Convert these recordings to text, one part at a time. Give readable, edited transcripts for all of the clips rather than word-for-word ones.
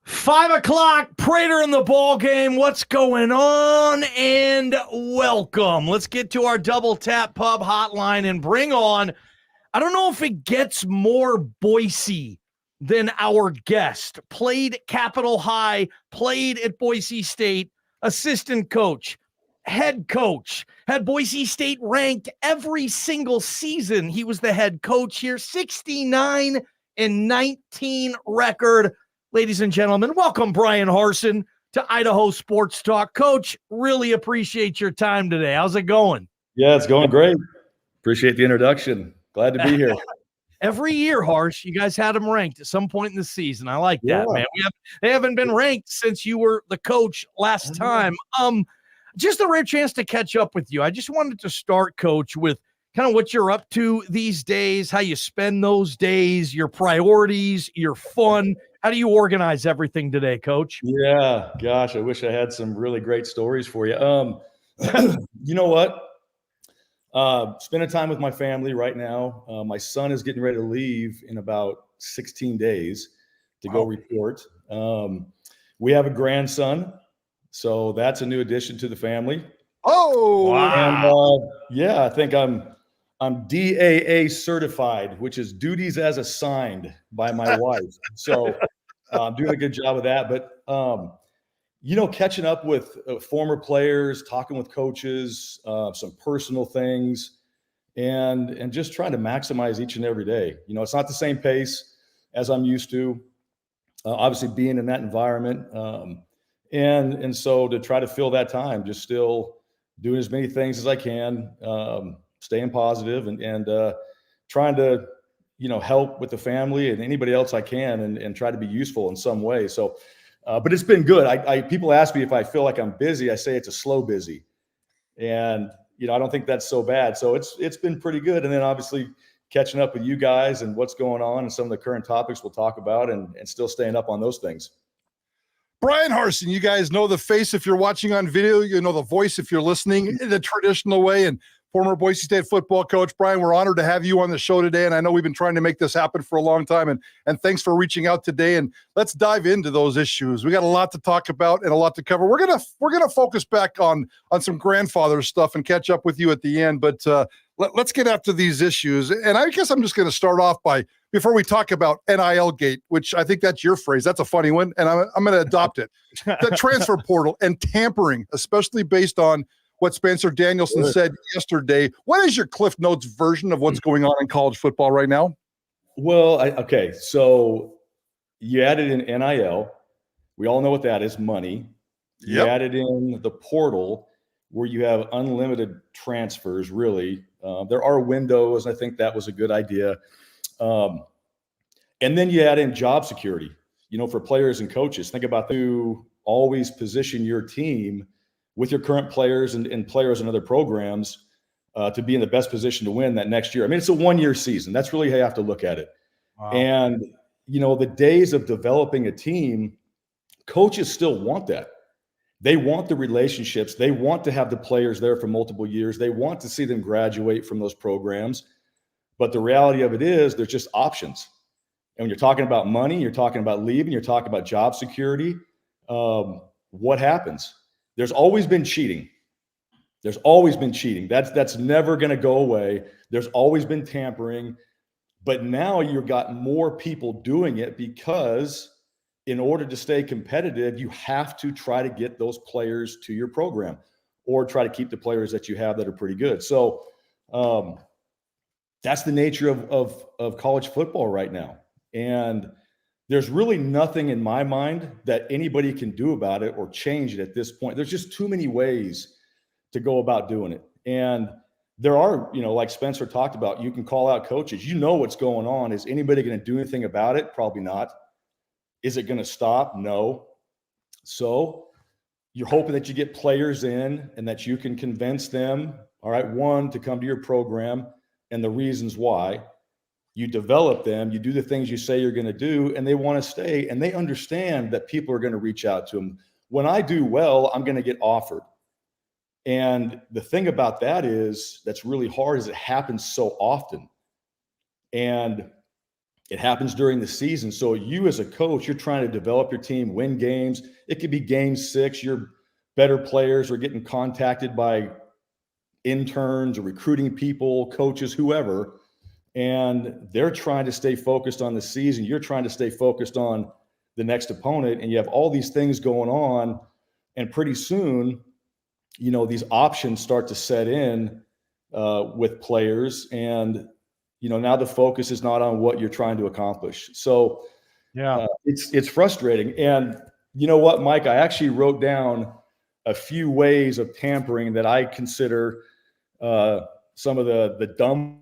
5 o'clock, Prater in the ball game. What's going on? And welcome. Let's get to our Double Tap Pub hotline and bring on, I don't know if it gets more Boise than our guest. Played Capitol High, played at Boise State, assistant coach, head coach, had Boise State ranked every single season. He was the head coach here, 69-19 record. Ladies and gentlemen, welcome Bryan Harsin to Idaho Sports Talk. Coach, really appreciate your time today. How's it going? Yeah, it's going great. Appreciate the introduction. Glad to be here. Every year, Harsh, you guys had them ranked at some point in the season. I like that, man. They haven't been ranked since you were the coach last time. Just a rare chance to catch up with you. I just wanted to start, Coach, with kind of what you're up to these days, how you spend those days, your priorities, your fun. How do you organize everything today, Coach? Yeah, gosh, I wish I had some really great stories for you. You know what? Spending time with my family right now. My son is getting ready to leave in about 16 days to go report. We have a grandson, so that's a new addition to the family. Oh, wow. And yeah, I think I'm DAA certified, which is duties as assigned by my wife. So I'm doing a good job of that. But, catching up with former players, talking with coaches, some personal things, and just trying to maximize each and every day. It's not the same pace as I'm used to, obviously being in that environment. And so to try to fill that time, just still doing as many things as I can, staying positive and trying to, help with the family and anybody else I can and try to be useful in some way. So, but it's been good. People ask me if I feel like I'm busy. I say it's a slow busy. And, I don't think that's so bad. So it's been pretty good. And then obviously catching up with you guys and what's going on and some of the current topics we'll talk about and still staying up on those things. Bryan Harsin, you guys know the face if you're watching on video, you know the voice if you're listening in the traditional way, and former Boise State football coach. Bryan, we're honored to have you on the show today, and I know we've been trying to make this happen for a long time, and thanks for reaching out today, and let's dive into those issues. We got a lot to talk about and a lot to cover. We're gonna focus back on some grandfather stuff and catch up with you at the end, but let's get after these issues. And I guess I'm just going to start off before we talk about NILGate, which I think that's your phrase. That's a funny one, and I'm going to adopt it. The transfer portal and tampering, especially based on what Spencer Danielson said yesterday. What is your Cliff Notes version of what's going on in college football right now? Well, okay, so you added in NIL. We all know what that is, money. You added in the portal where you have unlimited transfers, really. There are windows, and I think that was a good idea. And then you add in job security, for players and coaches. Think about to always position your team with your current players and players in other programs to be in the best position to win that next year. I mean, it's a one-year season. That's really how you have to look at it. Wow. And, the days of developing a team, coaches still want that. They want the relationships. They want to have the players there for multiple years. They want to see them graduate from those programs. But the reality of it is there's just options. And when you're talking about money, you're talking about leaving, you're talking about job security, what happens? There's always been cheating. There's always been cheating. That's never going to go away. There's always been tampering. But now you've got more people doing it because in order to stay competitive, you have to try to get those players to your program or try to keep the players that you have that are pretty good. So that's the nature of college football right now. And there's really nothing in my mind that anybody can do about it or change it at this point. There's just too many ways to go about doing it. And there are, like Spencer talked about, you can call out coaches. You know what's going on. Is anybody going to do anything about it? Probably not. Is it going to stop? No. So you're hoping that you get players in and that you can convince them, all right, one, to come to your program and the reasons why. You develop them, you do the things you say you're going to do, and they want to stay, and they understand that people are going to reach out to them. When I do well, I'm going to get offered. And the thing about that is, that's really hard, is it happens so often. And It happens during the season. So you as a coach, you're trying to develop your team, win games. It could be game 6. Your better players are getting contacted by interns or recruiting people, coaches, whoever, and they're trying to stay focused on the season. You're trying to stay focused on the next opponent, and you have all these things going on. And pretty soon, these options start to set in with players, and now the focus is not on what you're trying to accomplish. So it's frustrating. And you know what, Mike, I actually wrote down a few ways of tampering that I consider some of the dumb.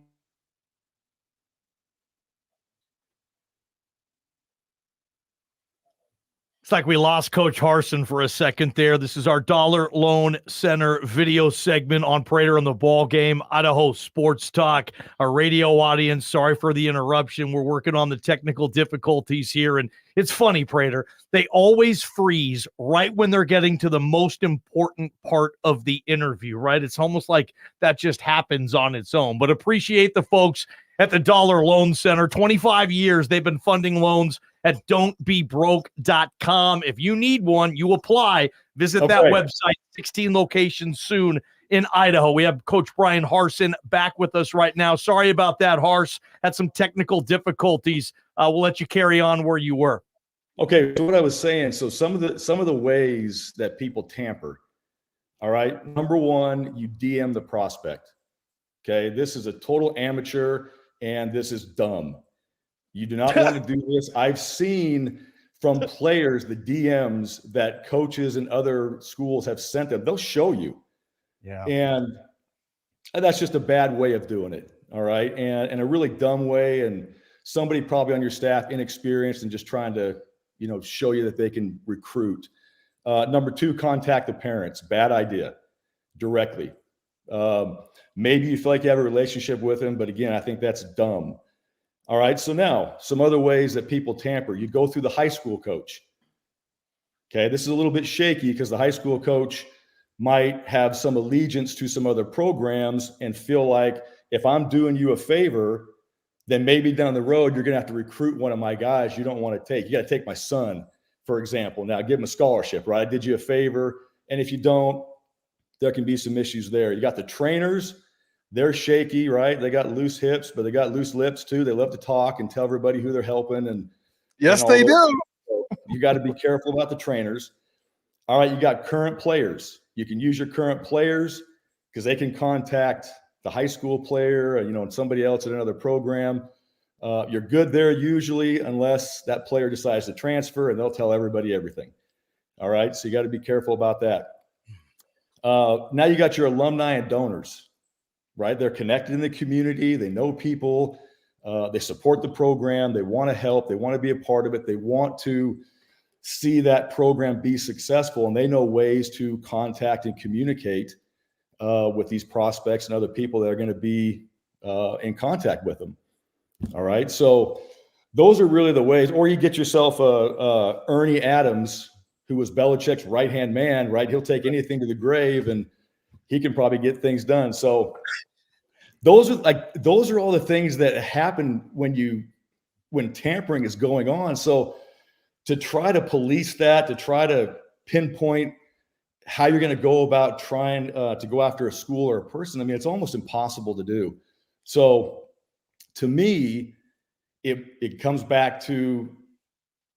It's like we lost Coach Harsin for a second there. This is our Dollar Loan Center video segment on Prater and the Ballgame, Idaho Sports Talk. Our radio audience, sorry for the interruption. We're working on the technical difficulties here. And it's funny, Prater, they always freeze right when they're getting to the most important part of the interview, right? It's almost like that just happens on its own. But appreciate the folks at the Dollar Loan Center. 25 years they've been funding loans at don'tbebroke.com. If you need one, you apply. Visit that website. 16 locations soon in Idaho. We have Coach Bryan Harsin back with us right now. Sorry about that, Hars. Had some technical difficulties. We'll let you carry on where you were. Okay, so what I was saying, so some of the ways that people tamper, all right? Number one, you DM the prospect. Okay, this is a total amateur, and this is dumb. You do not want to do this. I've seen from players the DMs that coaches and other schools have sent them. They'll show you. Yeah. And that's just a bad way of doing it. All right. And a really dumb way. And somebody probably on your staff, inexperienced and just trying to, show you that they can recruit. Number two, contact the parents. Bad idea. Directly. Maybe you feel like you have a relationship with them, but again, I think that's dumb. All right. So now some other ways that people tamper. You go through the high school coach. Okay. This is a little bit shaky because the high school coach might have some allegiance to some other programs and feel like if I'm doing you a favor, then maybe down the road, you're going to have to recruit one of my guys you don't want to take. You got to take my son, for example. Now give him a scholarship, right? I did you a favor. And if you don't, there can be some issues there. You got the trainers. They're shaky, right? They got loose hips, but they got loose lips too. They love to talk and tell everybody who they're helping. And yes, they do. So you got to be careful about the trainers. All right, you got current players. You can use your current players because they can contact the high school player, and somebody else at another program. You're good there usually, unless that player decides to transfer, and they'll tell everybody everything. All right, so you got to be careful about that. Now you got your alumni and donors. Right? They're connected in the community. They know people. They support the program. They want to help. They want to be a part of it. They want to see that program be successful. And they know ways to contact and communicate with these prospects and other people that are going to be in contact with them. All right. So those are really the ways. Or you get yourself Ernie Adams, who was Belichick's right-hand man, right? He'll take anything to the grave and he can probably get things done. So those are all the things that happen when tampering is going on. So to try to police that, to try to pinpoint how you're going to go about trying to go after a school or a person, I mean, it's almost impossible to do. So to me, it comes back to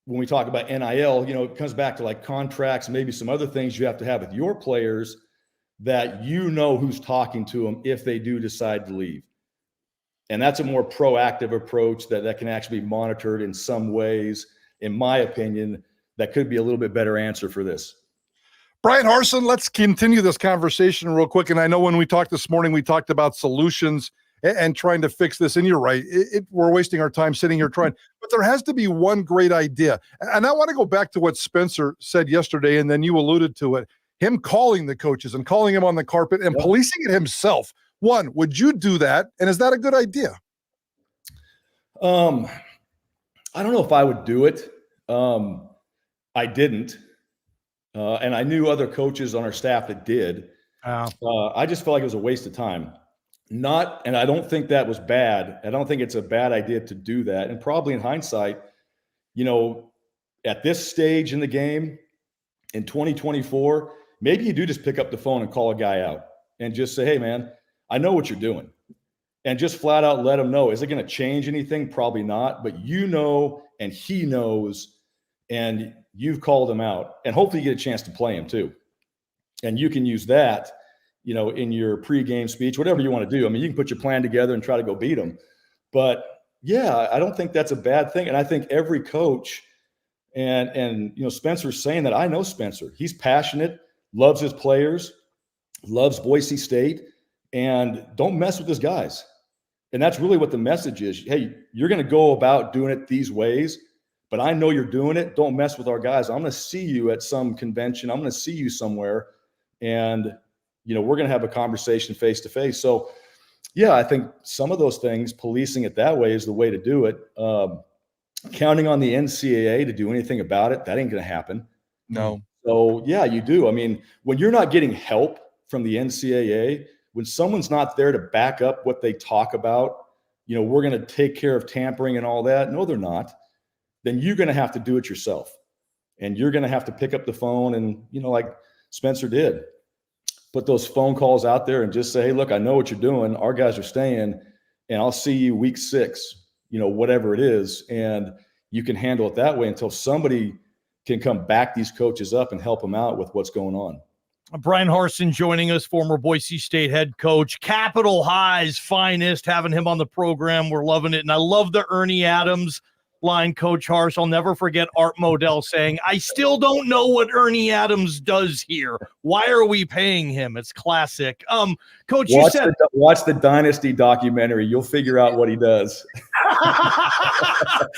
when we talk about NIL, it comes back to like contracts, maybe some other things you have to have with your players that who's talking to them if they do decide to leave. And that's a more proactive approach that can actually be monitored in some ways. In my opinion, that could be a little bit better answer for this. Bryan Harsin, let's continue this conversation real quick. And I know when we talked this morning, we talked about solutions and trying to fix this. And you're right. We're wasting our time sitting here trying, but there has to be one great idea. And I want to go back to what Spencer said yesterday, and then you alluded to it. Him calling the coaches and calling him on the carpet and policing it himself. One, would you do that? And is that a good idea? I don't know if I would do it. I didn't. And I knew other coaches on our staff that did. I just felt like it was a waste of time. And I don't think that was bad. I don't think it's a bad idea to do that. And probably in hindsight, at this stage in the game in 2024, maybe you do just pick up the phone and call a guy out and just say, hey, man, I know what you're doing. And just flat out let him know. Is it going to change anything? Probably not. But and he knows, and you've called him out. And hopefully you get a chance to play him too. And you can use that, in your pregame speech, whatever you want to do. I mean, you can put your plan together and try to go beat him. But yeah, I don't think that's a bad thing. And I think every coach and Spencer's saying that. I know Spencer. He's passionate, loves his players, loves Boise State, and don't mess with his guys. And that's really what the message is. Hey, you're going to go about doing it these ways, but I know you're doing it. Don't mess with our guys. I'm going to see you at some convention. I'm going to see you somewhere. And, we're going to have a conversation face to face. So, yeah, I think some of those things, policing it that way is the way to do it. Counting on the NCAA to do anything about it, that ain't going to happen. No. So, yeah, you do. I mean, when you're not getting help from the NCAA, when someone's not there to back up what they talk about, we're going to take care of tampering and all that. No, they're not. Then you're going to have to do it yourself. And you're going to have to pick up the phone and, like Spencer did, put those phone calls out there and just say, hey, look, I know what you're doing. Our guys are staying, and I'll see you week 6, whatever it is. And you can handle it that way until somebody can come back these coaches up and help them out with what's going on. Bryan Harsin joining us, former Boise State head coach, Capitol High's finest, having him on the program. We're loving it. And I love the Ernie Adams line, Coach Hars. I'll never forget Art Modell saying, I still don't know what Ernie Adams does here. Why are we paying him? It's classic. Coach, watch the Dynasty documentary. You'll figure out what he does. I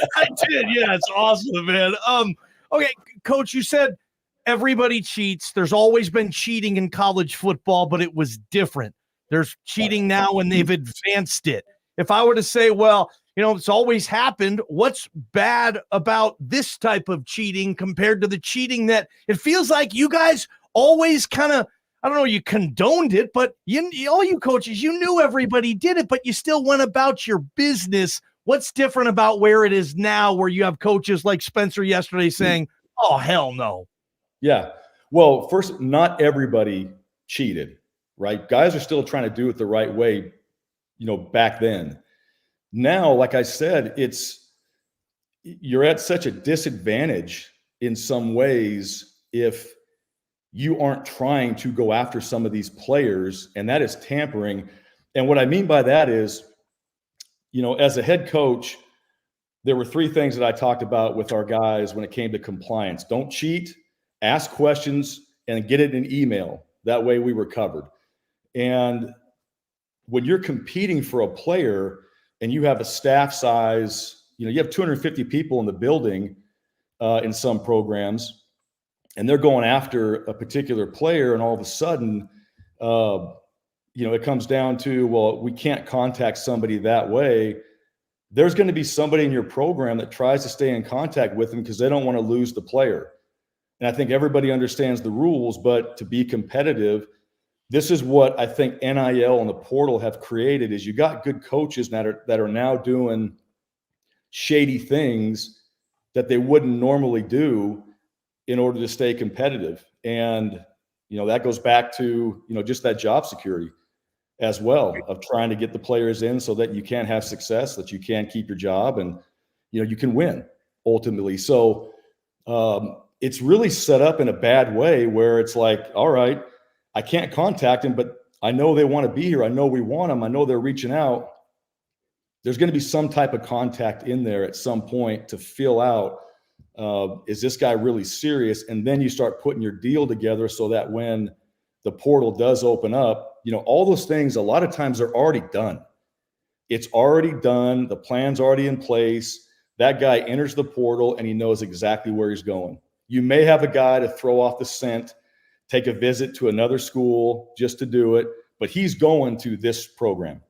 did. Yeah, it's awesome, man. Okay, Coach, you said everybody cheats. There's always been cheating in college football, but it was different. There's cheating now and they've advanced it. If I were to say, well, it's always happened, what's bad about this type of cheating compared to the cheating that it feels like you guys always kind of, I don't know, you condoned it, but all you coaches, you knew everybody did it, but you still went about your business. What's different about where it is now, where you have coaches like Spencer yesterday saying, oh, hell no? Yeah. Well, first, not everybody cheated, right? Guys are still trying to do it the right way, back then. Now, like I said, you're at such a disadvantage in some ways if you aren't trying to go after some of these players, and that is tampering. And what I mean by that is, as a head coach, there were 3 things that I talked about with our guys when it came to compliance. Don't cheat, ask questions, and get it in email. That way we were covered. And when you're competing for a player and you have a staff size, you have 250 people in the building in some programs, and they're going after a particular player, and all of a sudden, it comes down to, well, we can't contact somebody that way. There's going to be somebody in your program that tries to stay in contact with them because they don't want to lose the player. And I think everybody understands the rules, but to be competitive, this is what I think NIL and the portal have created is you got good coaches that are now doing shady things that they wouldn't normally do in order to stay competitive. And, that goes back to, just that job security as well of trying to get the players in so that you can have success, that you can keep your job and, you can win ultimately. So it's really set up in a bad way where it's like, all right, I can't contact them, but I know they want to be here. I know we want them. I know they're reaching out. There's going to be some type of contact in there at some point to feel out, is this guy really serious? And then you start putting your deal together so that when the portal does open up, all those things, a lot of times they're already done. It's already done. The plan's already in place. That guy enters the portal and he knows exactly where he's going. You may have a guy to throw off the scent, take a visit to another school just to do it, but he's going to this program.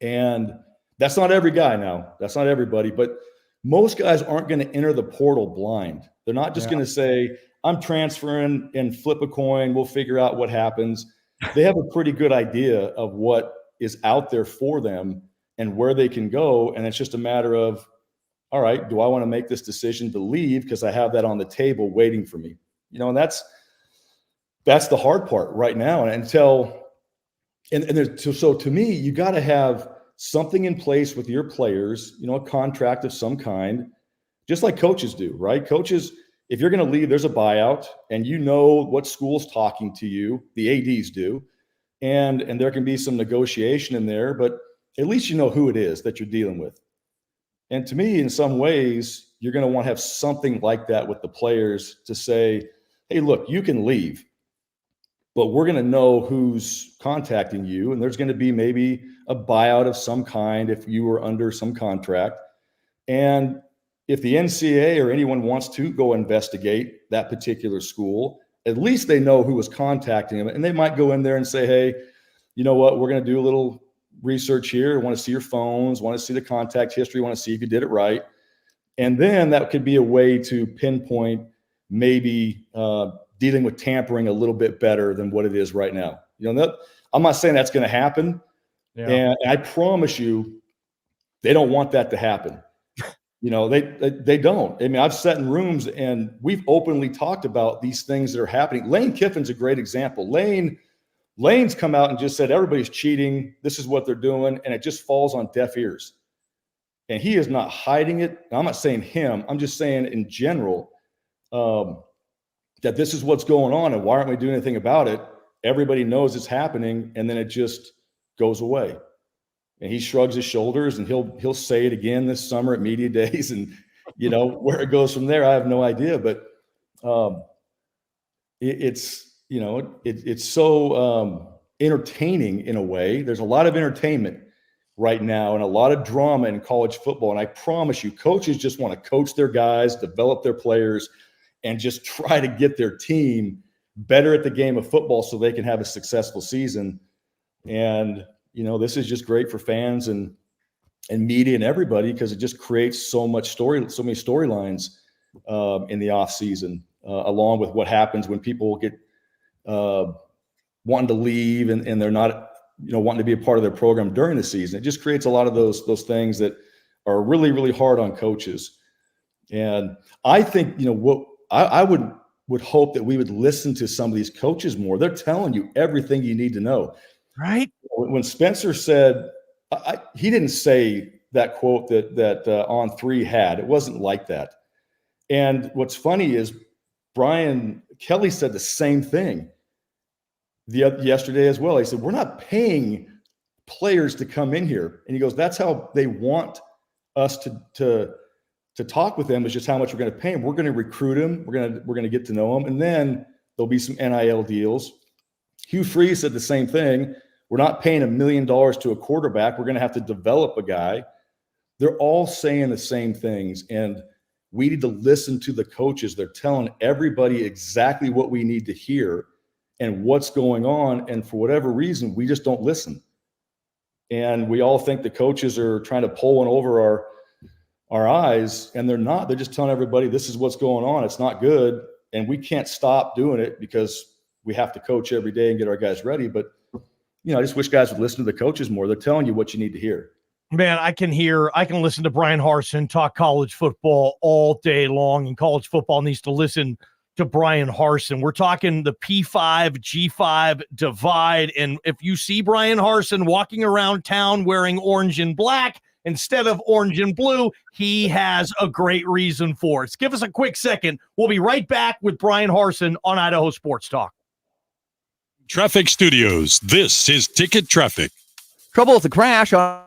And that's not every guy now. That's not everybody, but most guys aren't going to enter the portal blind. They're not just going to say, I'm transferring and flip a coin. We'll figure out what happens. They have a pretty good idea of what is out there for them and where they can go. And it's just a matter of, all right, do I want to make this decision to leave because I have that on the table waiting for me? And that's the hard part right now. And so to me, you got to have something in place with your players, a contract of some kind, just like coaches do, right? Coaches, if you're going to leave, there's a buyout, and what school's talking to you, the ADs do, and there can be some negotiation in there, but at least you know who it is that you're dealing with. And to me, in some ways, you're going to want to have something like that with the players to say, hey, look, you can leave, but we're going to know who's contacting you. And there's going to be maybe a buyout of some kind if you were under some contract. And if the NCAA or anyone wants to go investigate that particular school, at least they know who was contacting them. And they might go in there and say, hey, you know what, we're going to do a little research here. I want to see your phones, want to see the contact history, want to see if you did it right. And then that could be a way to pinpoint maybe dealing with tampering a little bit better than what it is right now. I'm not saying that's going to happen. Yeah. And I promise you, they don't want that to happen. They don't. I mean, I've sat in rooms and we've openly talked about these things that are happening. Lane Kiffin's a great example. Lane's come out and just said, everybody's cheating. This is what they're doing. And it just falls on deaf ears. And he is not hiding it. I'm not saying him. I'm just saying in general that this is what's going on. And why aren't we doing anything about it? Everybody knows it's happening. And then it just goes away. And he shrugs his shoulders and he'll say it again this summer at media days. And, where it goes from there, I have no idea. But it's so entertaining in a way. There's a lot of entertainment right now and a lot of drama in college football. And I promise you, coaches just want to coach their guys, develop their players, and just try to get their team better at the game of football so they can have a successful season. And, this is just great for fans and media and everybody because it just creates so many storylines in the off season, along with what happens when people get wanting to leave and they're not, wanting to be a part of their program during the season. It just creates a lot of those things that are really, really hard on coaches. And I think, what I would hope that we would listen to some of these coaches more. They're telling you everything you need to know. Right. When Spencer said, he didn't say that quote that On3 had. It wasn't like that. And what's funny is Brian Kelly said the same thing yesterday as well. He said, we're not paying players to come in here. And he goes, that's how they want us to talk with them, is just how much we're going to pay them. We're going to recruit them. We're going to get to know them. And then there'll be some NIL deals. Hugh Freeze said the same thing. We're not paying $1 million to a quarterback. We're going to have to develop a guy. They're all saying the same things. And we need to listen to the coaches. They're telling everybody exactly what we need to hear and what's going on. And for whatever reason, we just don't listen. And we all think the coaches are trying to pull one over our eyes, and they're not. They're just telling everybody this is what's going on. It's not good. And we can't stop doing it because we have to coach every day and get our guys ready. But, I just wish guys would listen to the coaches more. They're telling you what you need to hear. Man, I can listen to Bryan Harsin talk college football all day long, and college football needs to listen to Bryan Harsin. We're talking the P5, G5 divide. And if you see Bryan Harsin walking around town wearing orange and black instead of orange and blue, he has a great reason for it. Give us a quick second. We'll be right back with Bryan Harsin on Idaho Sports Talk. Traffic Studios. This is Ticket Traffic. Trouble with the crash on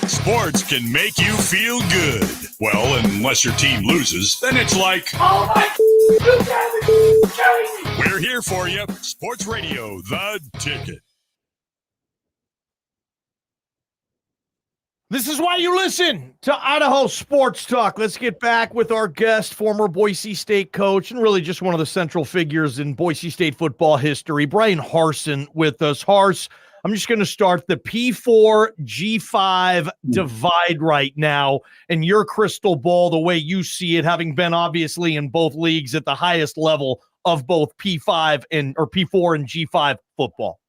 Sports can make you feel good. Well, unless your team loses, then it's like, Oh my, you kidding me? we're here for you. Sports Radio, The Ticket. This is why you listen to Idaho Sports Talk. Let's get back with our guest, former Boise State coach, and really just one of the central figures in Boise State football history, Bryan Harsin, with us. Hars, I'm just going to start the P4 G5 divide right now, and your crystal ball, the way you see it, having been obviously in both leagues at the highest level of both P4 and G5 football.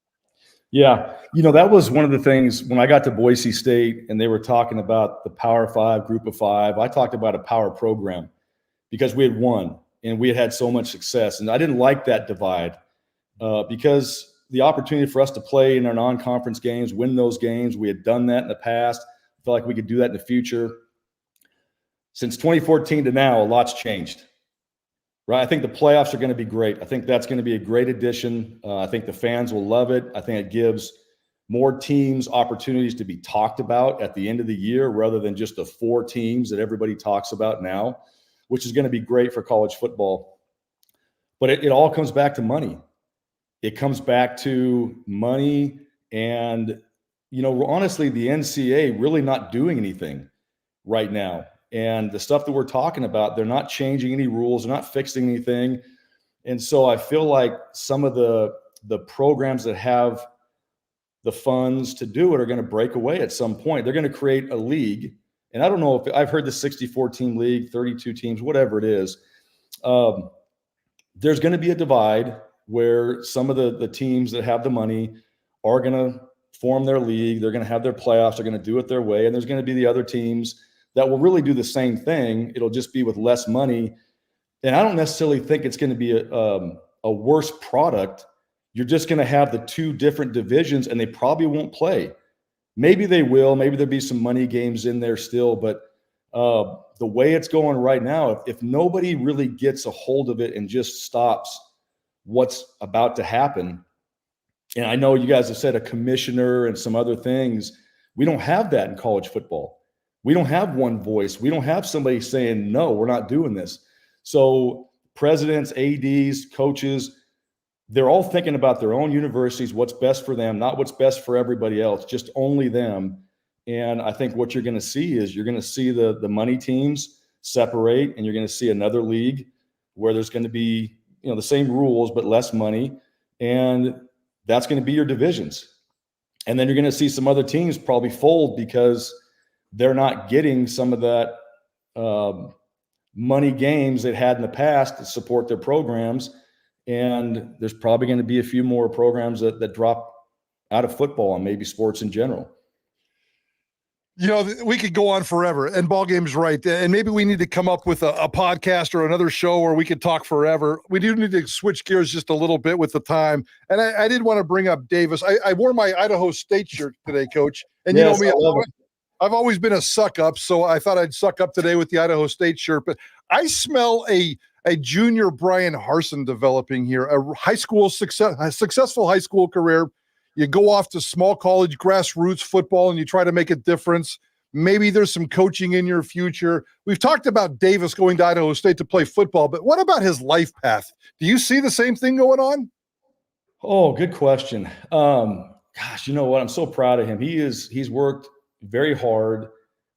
Yeah, that was one of the things when I got to Boise State and they were talking about the Power 5, Group of 5. I talked about a power program because we had won and we had had so much success. And I didn't like that divide because the opportunity for us to play in our non-conference games, win those games, we had done that in the past. I felt like we could do that in the future. Since 2014 to now, a lot's changed. Right. I think the playoffs are going to be great. I think that's going to be a great addition. I think the fans will love it. I think it gives more teams opportunities to be talked about at the end of the year rather than just the 4 teams that everybody talks about now, which is going to be great for college football. But it all comes back to money. It comes back to money and, honestly, the NCAA really not doing anything right now. And the stuff that we're talking about, they're not changing any rules. They're not fixing anything. And so I feel like some of the programs that have the funds to do it are going to break away at some point. They're going to create a league. And I don't know if I've heard the 64-team league, 32 teams, whatever it is. There's going to be a divide where some of the teams that have the money are going to form their league. They're going to have their playoffs. They're going to do it their way. And there's going to be the other teams that will really do the same thing. It'll just be with less money. And I don't necessarily think it's going to be a worse product. You're just going to have the two different divisions, and they probably won't play. Maybe they will. Maybe there'll be some money games in there still. But the way it's going right now, if nobody really gets a hold of it and just stops what's about to happen, and I know you guys have said a commissioner and some other things, we don't have that in college football. We don't have one voice. We don't have somebody saying, no, we're not doing this. So presidents, ADs, coaches, they're all thinking about their own universities, what's best for them, not what's best for everybody else, just only them. And I think what you're going to see is you're going to see the money teams separate, and you're going to see another league where there's going to be, the same rules but less money, and that's going to be your divisions. And then you're going to see some other teams probably fold because they're not getting some of that money games they've had in the past to support their programs. And there's probably going to be a few more programs that drop out of football and maybe sports in general. We could go on forever, and Ballgame's right. And maybe we need to come up with a podcast or another show where we could talk forever. We do need to switch gears just a little bit with the time. And I did want to bring up Davis. I wore my Idaho State shirt today, Coach. And yes, you know me, I've always been a suck up, so I thought I'd suck up today with the Idaho State shirt. But I smell a junior Bryan Harsin developing here, a successful high school career. You go off to small college grassroots football and you try to make a difference. Maybe there's some coaching in your future. We've talked about Davis going to Idaho State to play football, but what about his life path? Do you see the same thing going on? Oh, good question. Gosh, you know what? I'm so proud of him. He's worked very hard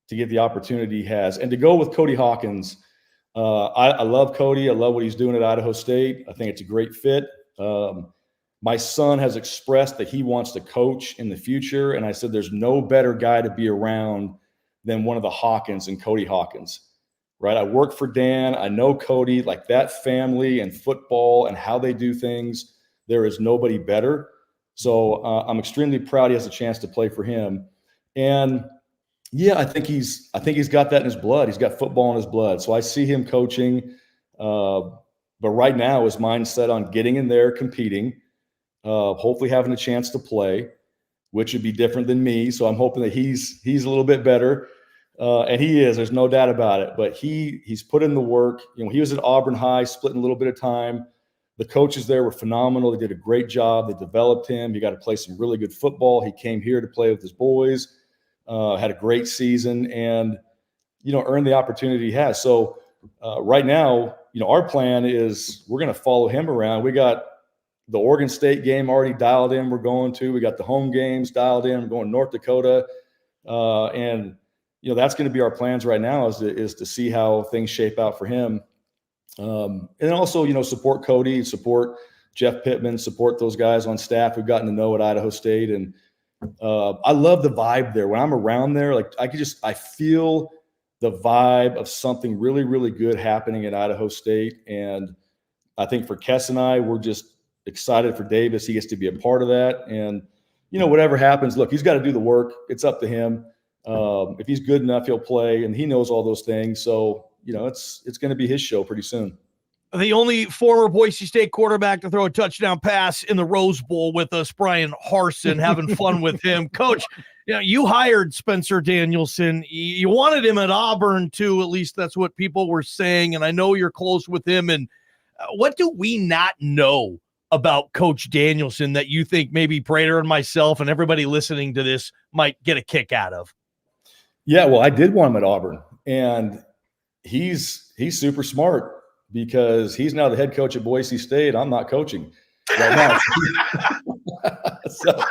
to get the opportunity he has. And to go with Cody Hawkins, I love Cody. I love what he's doing at Idaho State. I think it's a great fit. My son has expressed that he wants to coach in the future. And I said, there's no better guy to be around than one of the Hawkins and Cody Hawkins, right? I work for Dan. I know Cody, like that family and football and how they do things. There is nobody better. So I'm extremely proud he has a chance to play for him. And yeah, I think he's got that in his blood. He's got football in his blood. So I see him coaching. But right now his mind's set on getting in there, competing, hopefully having a chance to play, which would be different than me. So I'm hoping that he's a little bit better. And he is, there's no doubt about it, but he's put in the work. He was at Auburn High, splitting a little bit of time. The coaches there were phenomenal. They did a great job. They developed him. He got to play some really good football. He came here to play with his boys, had a great season, and, earned the opportunity he has. So right now, our plan is we're going to follow him around. We got the Oregon State game already dialed in. We're going to. We got the home games dialed in. We're going to North Dakota, and that's going to be our plans right now. Is to see how things shape out for him, and also support Cody, support Jeff Pittman, support those guys on staff we've gotten to know at Idaho State, and I love the vibe there. When I'm around there, like I feel the vibe of something really, really good happening at Idaho State, and I think for Kess and I, we're just excited for Davis. He gets to be a part of that. And, whatever happens, look, he's got to do the work. It's up to him. If he's good enough, he'll play, and he knows all those things. So, it's going to be his show pretty soon. The only former Boise State quarterback to throw a touchdown pass in the Rose Bowl with us, Bryan Harsin, having fun with him. Coach, you hired Spencer Danielson. You wanted him at Auburn too, at least that's what people were saying. And I know you're close with him. And what do we not know about Coach Danielson that you think maybe Prater and myself and everybody listening to this might get a kick out of? Yeah, well, I did want him at Auburn, and he's super smart because he's now the head coach at Boise State. I'm not coaching right now. So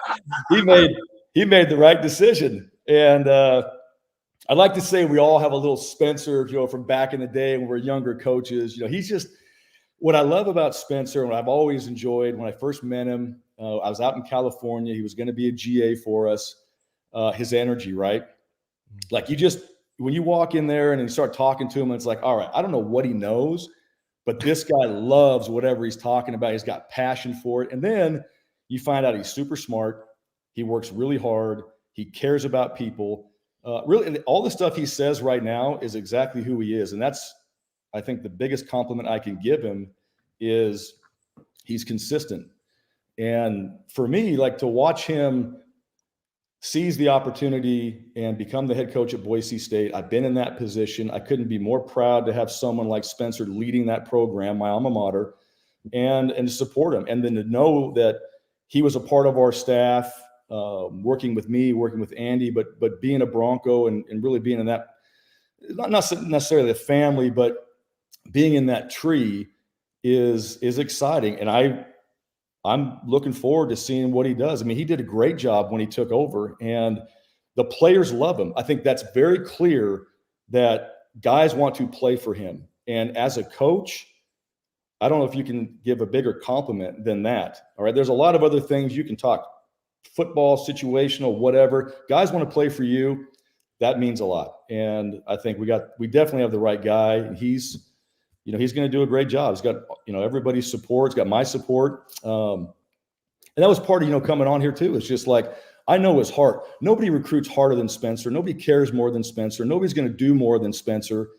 he made the right decision. And I'd like to say we all have a little Spencer, from back in the day when we were younger coaches. He's just – what I love about Spencer, and what I've always enjoyed when I first met him, I was out in California. He was going to be a GA for us. His energy, right? Like when you walk in there and you start talking to him, it's like, all right, I don't know what he knows, but this guy loves whatever he's talking about. He's got passion for it. And then you find out he's super smart. He works really hard. He cares about people. really all the stuff he says right now is exactly who he is. And that's, I think, the biggest compliment I can give him is he's consistent. And for me, like, to watch him seize the opportunity and become the head coach at Boise State. I've been in that position. I couldn't be more proud to have someone like Spencer leading that program, my alma mater, and to support him. And then to know that he was a part of our staff, working with me, working with Andy, but being a Bronco and really being in that, not necessarily a family, but being in that tree is exciting. And I'm looking forward to seeing what he does. I mean, he did a great job when he took over, and the players love him. I think that's very clear that guys want to play for him. And as a coach, I don't know if you can give a bigger compliment than that. All right. There's a lot of other things you can talk, football, situational, whatever. Guys want to play for you. That means a lot. And I think we definitely have the right guy. And he's going to do a great job. He's got, everybody's support. He's got my support. And that was part of, coming on here too. It's just like, I know his heart. Nobody recruits harder than Spencer. Nobody cares more than Spencer. Nobody's going to do more than Spencer.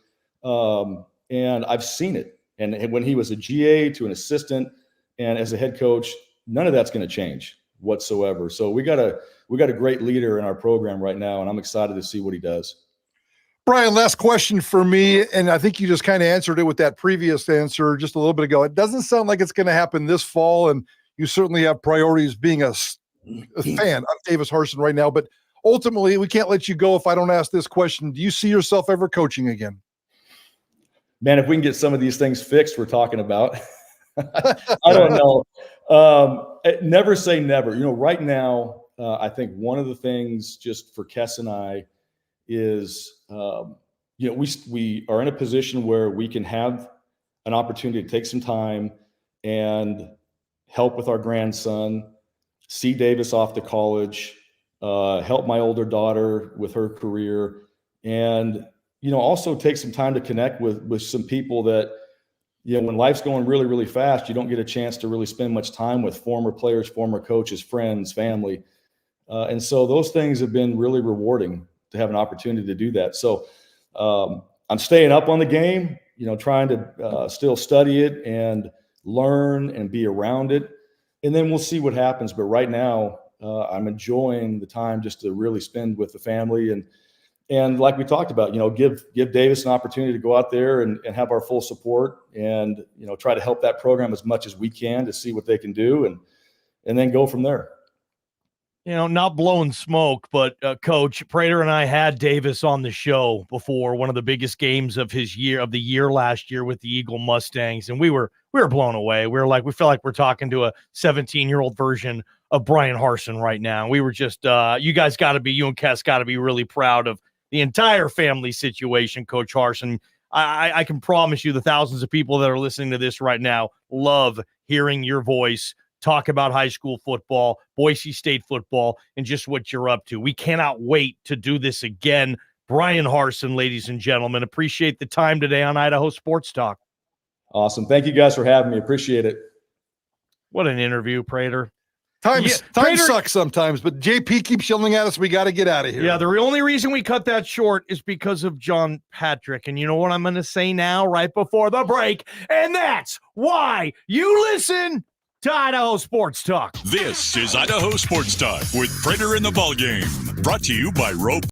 And I've seen it. And when he was a GA to an assistant and as a head coach, none of that's going to change whatsoever. So we got a great leader in our program right now, and I'm excited to see what he does. Bryan, last question for me, and I think you just kind of answered it with that previous answer just a little bit ago. It doesn't sound like it's going to happen this fall, and you certainly have priorities being a fan of Davis Harsin right now. But ultimately, we can't let you go if I don't ask this question. Do you see yourself ever coaching again? Man, if we can get some of these things fixed we're talking about, I don't know. Never say never. Right now, I think one of the things just for Kess and I is, we are in a position where we can have an opportunity to take some time and help with our grandson, see Davis off to college, help my older daughter with her career, and also take some time to connect with some people that, when life's going really, really fast, you don't get a chance to really spend much time with former players, former coaches, friends, family. And so those things have been really rewarding to have an opportunity to do that. So I'm staying up on the game, trying to still study it and learn and be around it. And then we'll see what happens. But right now, I'm enjoying the time just to really spend with the family and like we talked about, give Davis an opportunity to go out there and have our full support and, try to help that program as much as we can to see what they can do and then go from there. Not blowing smoke, but Coach Prater and I had Davis on the show before one of the biggest games of the year last year with the Eagle Mustangs, and we were blown away. We feel like we're talking to a 17-year-old version of Bryan Harsin right now. We were just, you and Kess got to be really proud of the entire family situation, Coach Harsin. I can promise you the thousands of people that are listening to this right now love hearing your voice talk about high school football, Boise State football, and just what you're up to. We cannot wait to do this again. Bryan Harsin, ladies and gentlemen, appreciate the time today on Idaho Sports Talk. Awesome. Thank you guys for having me. Appreciate it. What an interview, Prater. Time sucks sometimes, but JP keeps yelling at us. We got to get out of here. Yeah, the only reason we cut that short is because of John Patrick. And you know what I'm going to say now, right before the break? And that's why you listen to Idaho Sports Talk. This is Idaho Sports Talk with Prater in the Ballgame. Brought to you by Rope